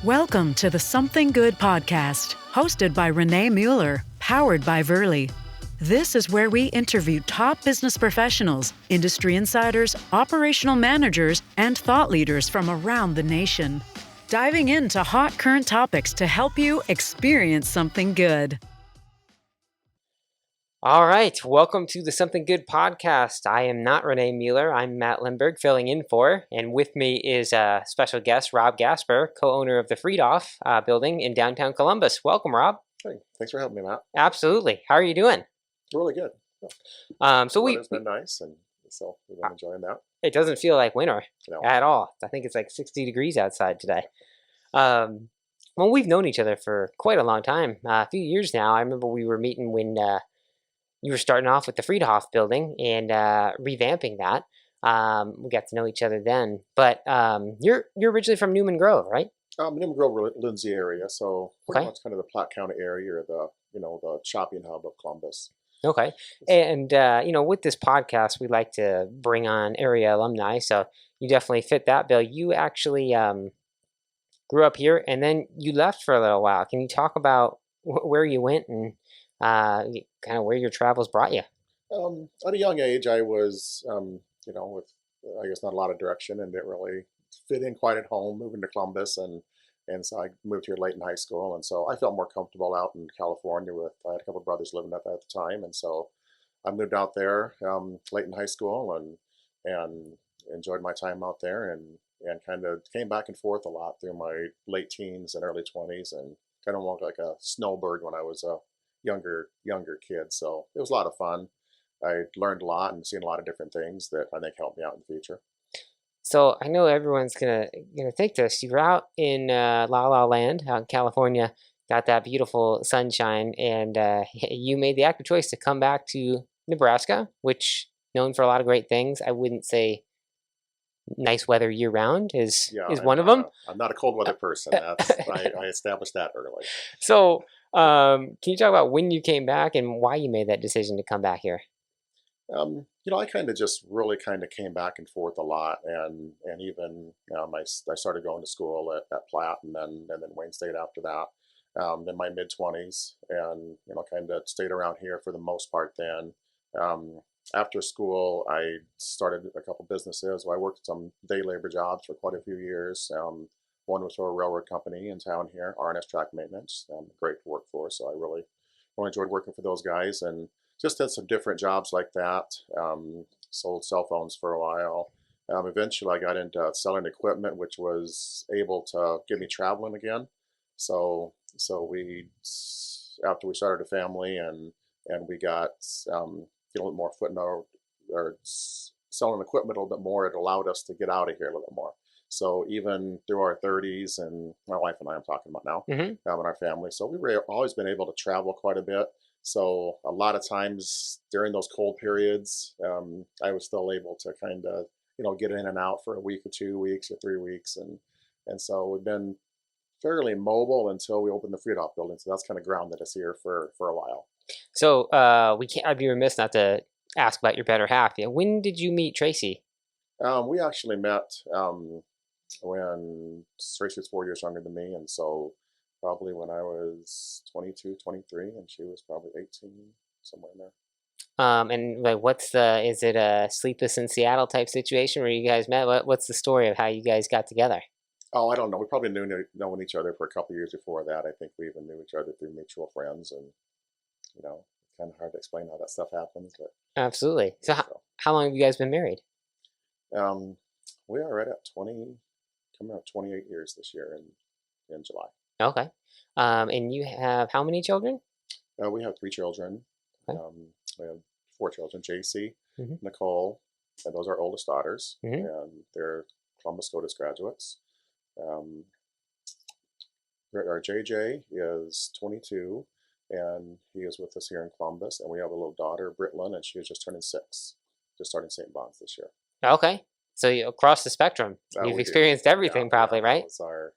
Welcome to the Something Good podcast, hosted by Renee Mueller, powered by Verly. This is where we interview top business professionals, industry insiders, operational managers, and thought leaders from around the nation, diving into hot current topics to help you experience something good. All right, welcome to the Something Good podcast. I am not Renee Mueller. I'm Matt Lindberg, filling in for, and with me is a special guest, Rob Gasper, co-owner of the Friedhof Building in downtown Columbus. Welcome, Rob. Hey, thanks for having me, Matt. Absolutely. How are you doing? Really good. So Weather's been nice, and so we've been enjoying that. It doesn't feel like winter No. at all. I think it's like 60 degrees outside today. Well, we've known each other for quite a long time, a few years now. I remember we were meeting when you were starting off with the Friedhof Building and revamping that. We got to know each other then. But you're originally from Newman Grove, right? Newman Grove, Lindsay area, so pretty Okay. much kind of the Platte County area, or the shopping hub of Columbus. Okay. And, with this podcast, we like to bring on area alumni. So you definitely fit that bill. You actually grew up here and then you left for a little while. Can you talk about where you went and kind of where your travels brought you? At a young age, I was, with, I guess, not a lot of direction and didn't really fit in quite at home, moving to Columbus. And so I moved here late in high school. And so I felt more comfortable out in California I had a couple of brothers living at the time. And so I moved out there late in high school and enjoyed my time out there and kind of came back and forth a lot through my late teens and early 20s and kind of walked like a snowbird when I was a younger kid. So it was a lot of fun. I learned a lot and seen a lot of different things that I think helped me out in the future. So I know everyone's gonna think this. You were out in La La Land out in California, got that beautiful sunshine, and you made the active choice to come back to Nebraska, which known for a lot of great things. I wouldn't say nice weather year round is one of them. I'm not a cold weather person. I established that early. So can you talk about when you came back and why you made that decision to come back here? I kind of just really kind of came back and forth a lot, and even I started going to school at Platte and then Wayne State after that. In my mid 20s, and kind of stayed around here for the most part. Then after school, I started a couple businesses. I worked some day labor jobs for quite a few years. One was for a railroad company in town here, R&S Track Maintenance. Great to work for, so I really enjoyed working for those guys, and just had some different jobs like that. Sold cell phones for a while. Eventually, I got into selling equipment, which was able to get me traveling again. So after we started a family and we got a little more foot in our, or selling equipment a little bit more, it allowed us to get out of here a little bit more. So even through our 30s, and my wife and I, I'm talking about now, and our family, so we were always been able to travel quite a bit. So a lot of times during those cold periods, I was still able to kind of, get in and out for a week or 2 weeks or 3 weeks. And so we've been fairly mobile until we opened the Friedhof Building. So that's kind of grounded us here for a while. So I'd be remiss not to ask about your better half. Yeah, when did you meet Tracy? We actually met when Tracy was 4 years younger than me. And so probably when I was 22, 23, and she was probably 18, somewhere in there. And like, is it a Sleepless in Seattle type situation where you guys met? What's the story of how you guys got together? Oh, I don't know. We probably known each other for a couple of years before that. I think we even knew each other through mutual friends, and it's kind of hard to explain how that stuff happens. But absolutely. So how long have you guys been married? We are right at coming up 28 years this year in July. Okay. And you have how many children? We have 3 children. Okay. We have 4 children, JC, Mm-hmm. Nicole, and those are our oldest daughters, Mm-hmm. and they're Columbus SCOTUS graduates. Our JJ is 22, and he is with us here in Columbus, and we have a little daughter, Britlin, and she is just turning 6, just starting St. Bon's this year. Okay. So across the spectrum, you've experienced everything, probably, right?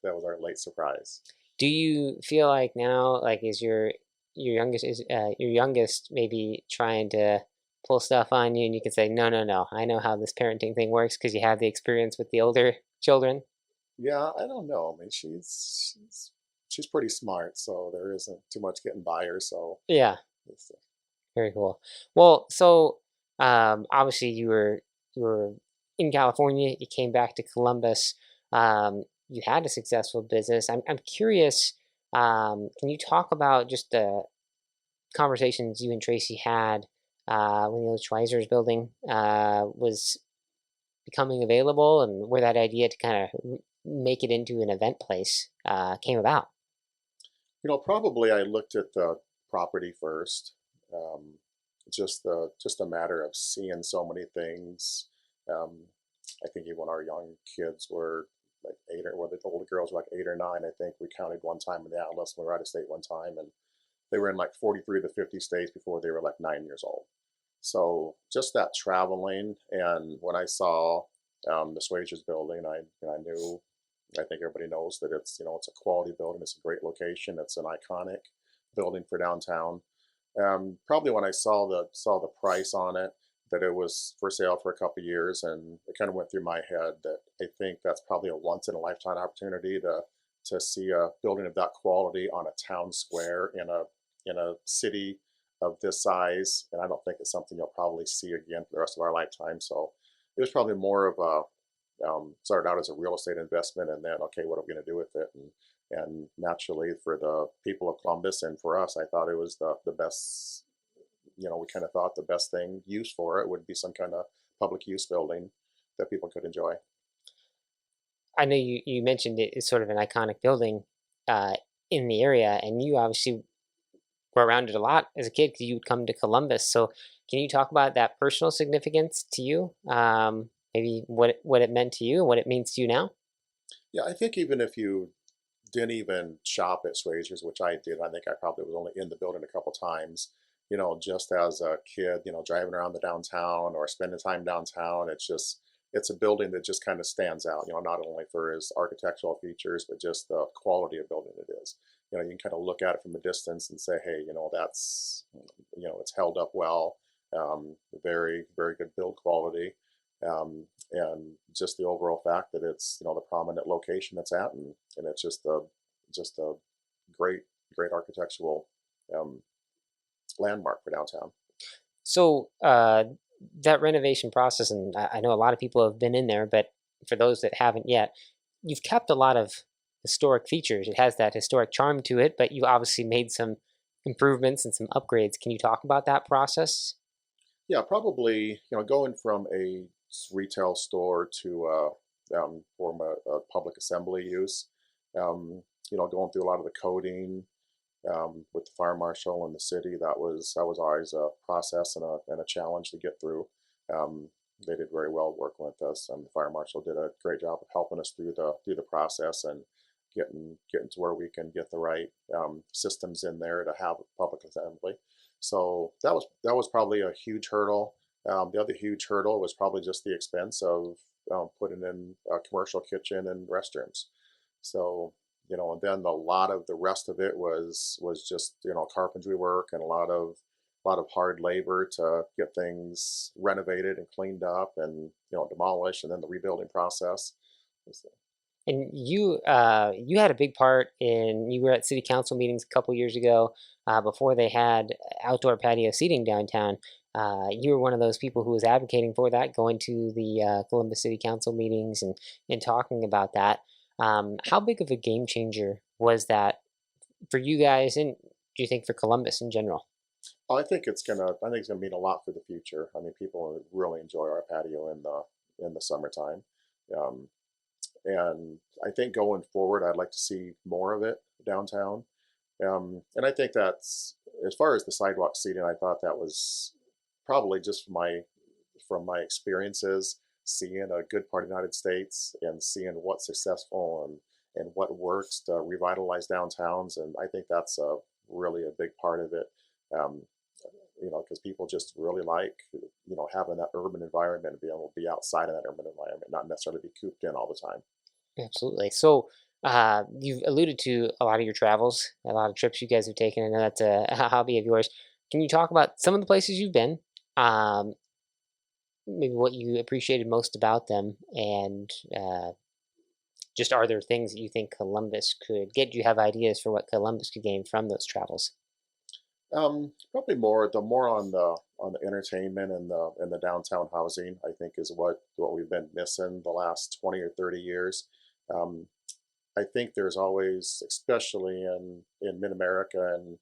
That was our late surprise. Do you feel like now, like, is your youngest maybe trying to pull stuff on you, and you can say, no, I know how this parenting thing works because you have the experience with the older children? Yeah, I don't know. I mean, she's pretty smart, so there isn't too much getting by her. So Yeah, it's, very cool. Well, so obviously you were in California. You came back to Columbus. You had a successful business. I'm curious. Can you talk about just the conversations you and Tracy had when the old Schwesers building was becoming available, and where that idea to kind of make it into an event place came about? probably I looked at the property first. Um, just a matter of seeing so many things. Um, I think even when our young kids were like eight, or well, the older girls were like 8 or 9, I think we counted one time in the Atlas. We were out of state one time, and they were in like 43 to 50 states before they were like 9 years old. So just that traveling, and when I saw the Schwesers building, I knew. I think everybody knows that it's a quality building. It's a great location. It's an iconic building for downtown. Probably when I saw the price on it, that it was for sale for a couple of years, and it kind of went through my head that I think that's probably a once in a lifetime opportunity to see a building of that quality on a town square in a city of this size, and I don't think it's something you'll probably see again for the rest of our lifetime. So it was probably more of a started out as a real estate investment, and then okay, what are we going to do with it? And naturally, for the people of Columbus and for us, I thought it was the best. We kind of thought the best thing use for it would be some kind of public use building that people could enjoy. I know you mentioned it is sort of an iconic building uh, in the area, and you obviously were around it a lot as a kid because you would come to Columbus. So, can you talk about that personal significance to you? Maybe what it meant to you and what it means to you now? Yeah, I think even if you didn't even shop at Schwazer's, which I did, I think I probably was only in the building a couple times. Just as a kid, driving around the downtown or spending time downtown, it's a building that just kind of stands out. Not only for its architectural features, but just the quality of building it is. You can kind of look at it from a distance and say, hey, that's it's held up well. Very very good build quality. And just the overall fact that it's the prominent location it's at, and it's just a great great architectural um, landmark for downtown. So that renovation process, and I know a lot of people have been in there, but for those that haven't yet, you've kept a lot of historic features. It has that historic charm to it, but you obviously made some improvements and some upgrades. Can you talk about that process? Yeah, probably going from a retail store to form a public assembly use. Going through a lot of the coding with the fire marshal and the city. That was always a process and a challenge to get through. Um, they did very well working with us, and the fire marshal did a great job of helping us through the process and getting to where we can get the right systems in there to have a public assembly. So that was probably a huge hurdle. The other huge hurdle was probably just the expense of putting in a commercial kitchen and restrooms. So and then a lot of the rest of it was just carpentry work and a lot of hard labor to get things renovated and cleaned up and demolished, and then the rebuilding process. So, And you had a big part in. You were at city council meetings a couple years ago, before they had outdoor patio seating downtown. You were one of those people who was advocating for that, going to the Columbus City Council meetings and talking about that. How big of a game changer was that for you guys, and do you think for Columbus in general? I think it's gonna mean a lot for the future. I mean, people really enjoy our patio in the summertime. Um, and I think going forward, I'd like to see more of it downtown. And I think that's as far as the sidewalk seating. I thought that was probably just from my experiences, seeing a good part of the United States and seeing what's successful and what works to revitalize downtowns. And I think that's really a big part of it. Um, because people just really like, having that urban environment and being able to be outside of that urban environment, not necessarily be cooped in all the time. Absolutely. So, you've alluded to a lot of your travels, a lot of trips you guys have taken. I know that's a hobby of yours. Can you talk about some of the places you've been? Um, Maybe what you appreciated most about them, and just are there things that you think Columbus could get? Do you have ideas for what Columbus could gain from those travels? Probably more on the entertainment and the downtown housing, I think, is what we've been missing the last 20 or 30 years. Um, I think there's always, especially in mid-America and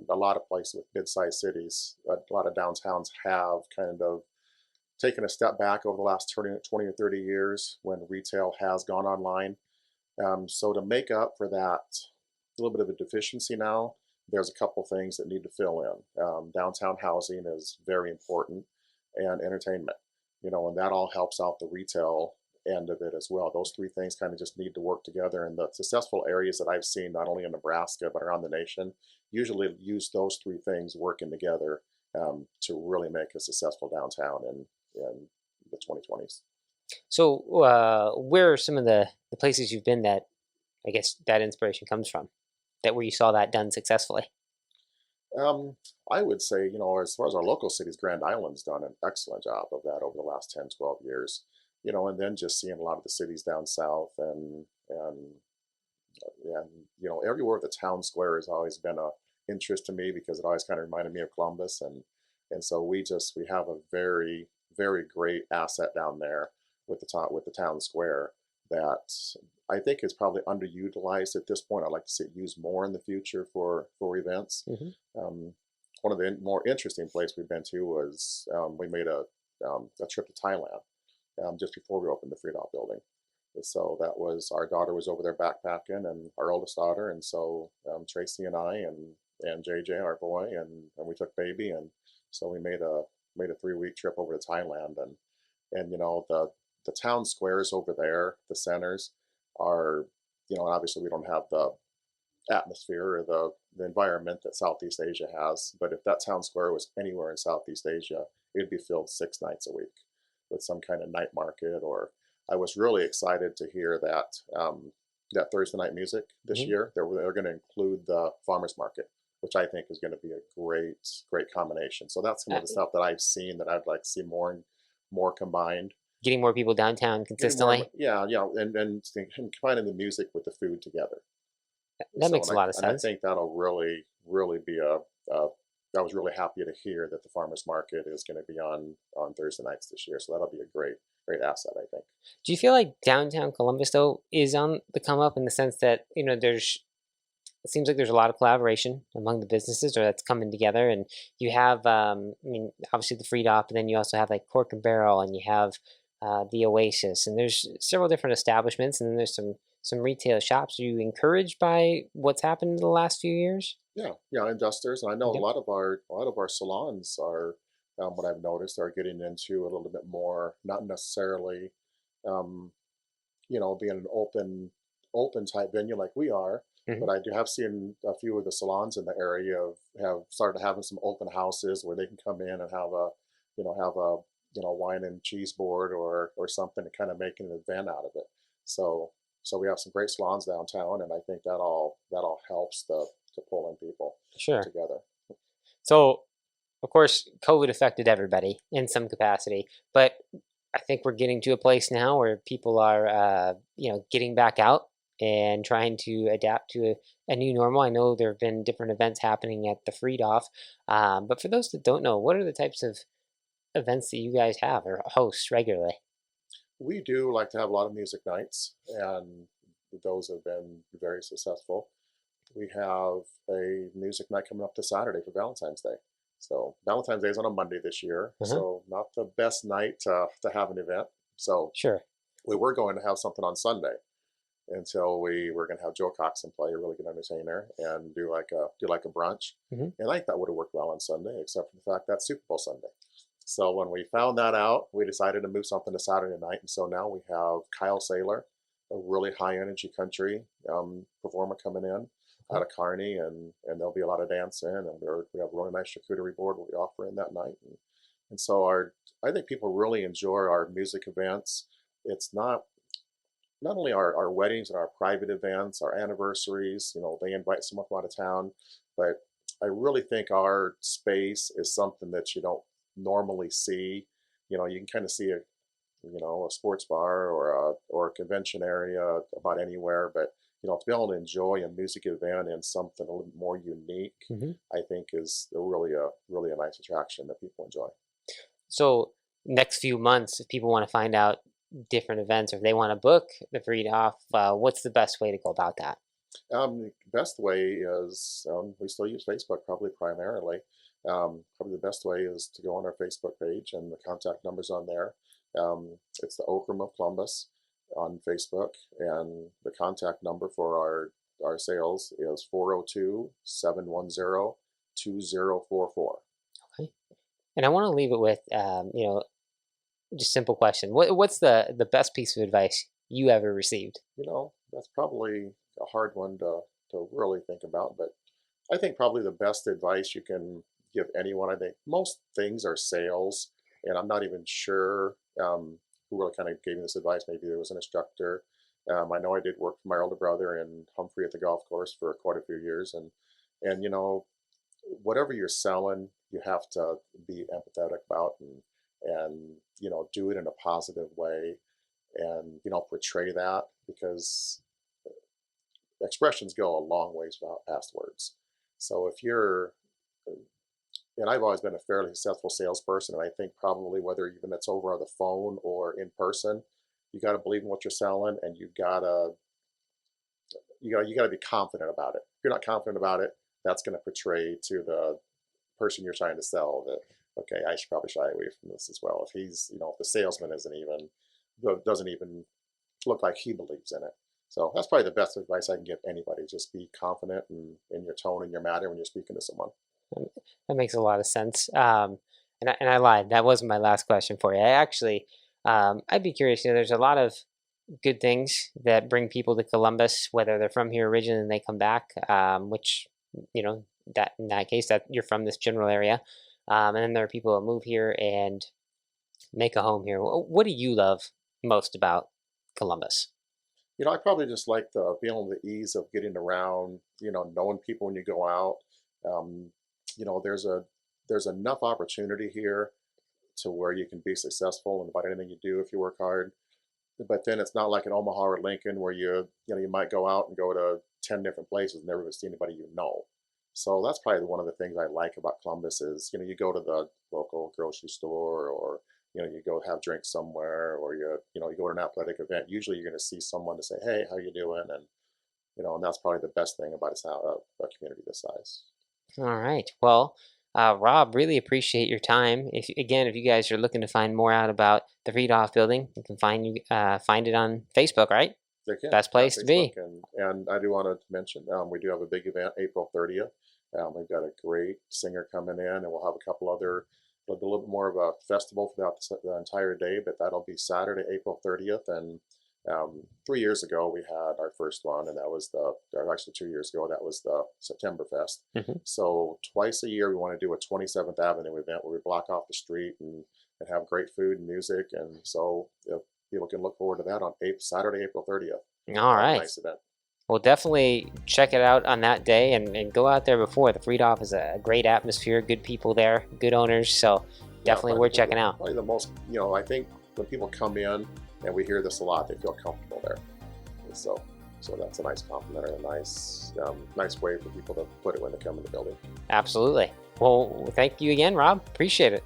a lot of places with mid-sized cities, a lot of downtowns have kind of taken a step back over the last 20 or 30 years when retail has gone online. So to make up for that little bit of a deficiency now, there's a couple things that need to fill in. Downtown housing is very important, and entertainment, and that all helps out the retail end of it as well. Those three things kind of just need to work together. And the successful areas that I've seen, not only in Nebraska but around the nation, usually use those three things working together to really make a successful downtown in the 2020s. So, where are some of the places you've been that I guess that inspiration comes from, that where you saw that done successfully? I would say, as far as our local cities, Grand Island's done an excellent job of that over the last 10, 12 years. And then just seeing a lot of the cities down south and everywhere the town square has always been a interest to me because it always kind of reminded me of Columbus. And so we have a very, very great asset down there with the town square that I think is probably underutilized at this point. I'd like to see it used more in the future for events. One of the more interesting places we've been to was we made a trip to Thailand just before we opened the Friedhof Building. And so that was, our daughter was over there backpacking, and our oldest daughter, and so Tracy and I and JJ, our boy, and we took baby, and so we made a 3-week trip over to Thailand, and the town squares over there, the centers are, obviously we don't have the atmosphere or the environment that Southeast Asia has, but if that town square was anywhere in Southeast Asia, it'd be filled 6 nights a week with some kind of night market. Or I was really excited to hear that that Thursday night music this year, they're going to include the farmers market, which I think is going to be a great combination. So that's some of the stuff that I've seen that I'd like to see more combined. Getting more people downtown consistently. And combining the music with the food together. That makes a lot of sense. And I think that'll really be I was really happy to hear that the farmers market is going to be on Thursday nights this year. So that'll be a great asset, I think. Do you feel like downtown Columbus though is on the come up in the sense that it seems like there's a lot of collaboration among the businesses, or that's coming together, and you have obviously the Friedhof, but then you also have like Cork and Barrel, and you have the Oasis, and there's several different establishments, and then there's some retail shops. Are you encouraged by what's happened in the last few years? Yeah, investors, and I know a lot of our salons are, what I've noticed, are getting into a little bit more, not necessarily, being an open type venue like we are, but I do have seen a few of the salons in the area have started having some open houses where they can come in and have a wine and cheese board or something, and kind of making an event out of it. So we have some great salons downtown, and I think that all helps to pull in people together. So, of course, COVID affected everybody in some capacity, but I think we're getting to a place now where people are, getting back out and trying to adapt to a new normal. I know there have been different events happening at the Friedhof, but for those that don't know, what are the types of events that you guys have or host regularly? We do like to have a lot of music nights, and those have been very successful. We have a music night coming up this Saturday for Valentine's Day. So Valentine's Day is on a Monday this year, so not the best night to have an event. So we were going to have something on Sunday until we were going to have Joe Coxon play, a really good entertainer, and do like a brunch. And I think that would have worked well on Sunday, except for the fact that's Super Bowl Sunday. So when we found that out, we decided to move something to Saturday night. And so now we have Kyle Saylor, a really high energy country performer coming in out of Kearney, and there'll be a lot of dancing, and we have a really nice charcuterie board we'll be offering that night. And so I think people really enjoy our music events. It's not only our weddings and our private events, our anniversaries, they invite someone from out of town, but I really think our space is something that you don't normally see. You can kind of see a sports bar or a convention area, about anywhere. But to be able to enjoy a music event and something a little more unique, I think is really a nice attraction that people enjoy. So next few months, if people want to find out different events or if they want to book the Friedhof, what's the best way to go about that? The best way is we still use Facebook probably primarily. Probably the best way is to go on our Facebook page, and the contact number's on there. It's the Okram of Columbus on Facebook, and the contact number for our sales is 402-710-2044. Okay. And I want to leave it with, just simple question. What's the best piece of advice you ever received? That's probably a hard one to really think about, but I think probably the best advice you can give anyone, I think most things are sales, and I'm not even sure who really kind of gave me this advice. Maybe there was an instructor. I know I did work for my older brother in Humphrey at the golf course for quite a few years, and whatever you're selling, you have to be empathetic about, and do it in a positive way, and portray that, because expressions go a long ways past words. So if you're, and I've always been a fairly successful salesperson, and I think probably whether even that's over on the phone or in person, you got to believe in what you're selling, and you gotta be confident about it. If you're not confident about it, that's going to portray to the person you're trying to sell that, okay, I should probably shy away from this as well. If he's, if the salesman doesn't even look like he believes in it. So that's probably the best advice I can give anybody. Just be confident in your tone and your manner when you're speaking to someone. That makes a lot of sense. And I lied. That wasn't my last question for you. I actually, I'd be curious. There's a lot of good things that bring people to Columbus, whether they're from here originally and they come back, which, that in that case, that you're from this general area. And then there are people who move here and make a home here. What do you love most about Columbus? I probably just like being able the ease of getting around, knowing people when you go out. There's enough opportunity here to where you can be successful in about anything you do if you work hard. But then it's not like in Omaha or Lincoln where you might go out and go to 10 different places and never even see anybody you know. So that's probably one of the things I like about Columbus is, you go to the local grocery store, or you go have drinks somewhere, or you go to an athletic event. Usually you're going to see someone to say, hey, how you doing? And and that's probably the best thing about a community this size. All right. Well, Rob, really appreciate your time. If you guys are looking to find more out about the Friedhof building, you can find it on Facebook, right? Best place to be. And I do want to mention, we do have a big event April 30th. We've got a great singer coming in, and we'll have a couple other, a little bit more of a festival throughout the entire day, but that'll be Saturday, April 30th. And 3 years ago, we had our first one, and that was actually 2 years ago, that was the September Fest. So twice a year, we want to do a 27th Avenue event where we block off the street and have great food and music. And so people can look forward to that on Saturday, April 30th. All right. Nice event. Well, definitely check it out on that day and go out there before. The Friedhof is a great atmosphere, good people there, good owners. So definitely worth checking out. Probably the most, I think when people come in, and we hear this a lot, they feel comfortable there. And so that's a nice compliment, and a nice way for people to put it when they come in the building. Absolutely. Well, thank you again, Rob. Appreciate it.